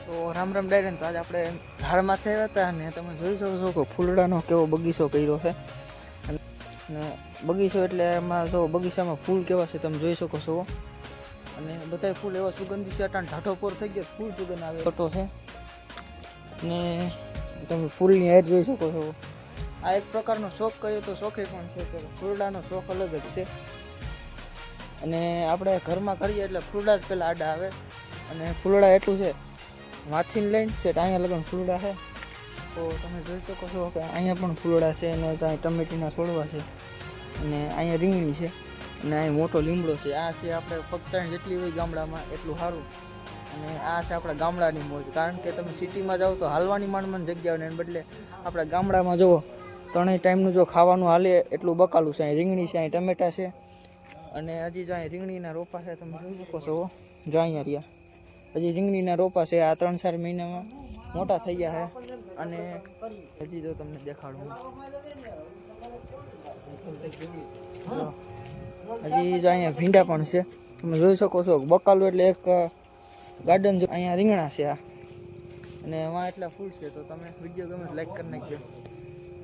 તો રામ રામ ડાયરેન. તો આજે આપણે ઝાડમાંથી આવ્યા હતા અને તમે જોઈ શકો છો કે ફૂલડાનો કેવો બગીચો કર્યો છે. અને બગીચો એટલે એમાં જો બગીચામાં ફૂલ કેવા છે તમે જોઈ શકો છો. અને બધા ફૂલ એવા સુગંધી છે. અટાણ ઢાઢો પર થઈ ગયો ફૂલ સુગંધ આવે ફોટો છે. અને તમે ફૂલની હેર જોઈ શકો છો. આ એક પ્રકારનો શોખ કહીએ તો શોખે પણ છે કે ફૂલડાનો શોખ અલગ જ છે. અને આપણે ઘરમાં કરીએ એટલે ફૂલડા જ પહેલાં આડા આવે. અને ફૂલડા એટલું છે માથીને લઈને છે અહીંયા લગન ફૂલડા છે. તો તમે જોઈ શકો છો કે અહીંયા પણ ફૂલડા છે અને ત્યાં ટમેટીના છોડવા છે અને અહીંયા રીંગણી છે અને અહીં મોટો લીમડો છે. આ છે આપણે ફક્ત જેટલી હોય ગામડામાં એટલું સારું. અને આ છે આપણા ગામડાની મોજ. કારણ કે તમે સિટીમાં જાઓ તો હાલવાની માંડમાં જગ્યા હોય ને બદલે આપણા ગામડામાં જુઓ ત્રણેય ટાઈમનું જો ખાવાનું હાલે એટલું બકાલું છે. અહીં રીંગણી છે, અહીં ટમેટા છે અને હજી જો અહીં રીંગણીના રોપા છે તમે જોઈ શકો છો. જો અહીંયા રહ્યા હજી રીંગણીના રોપા છે. આ 3-4 મહિનામાં મોટા થઈ ગયા છે. અને હજી જો તમને દેખાડું હજી જો અહીંયા ભીંડા પણ છે તમે જોઈ શકો છો. બકાલું એટલે એક ગાર્ડન. જો અહીંયા રીંગણા છે આ અને એમાં એટલા ફૂલ છે. તો તમે વિડીયો ગમે લાઈક કરી નાખજો.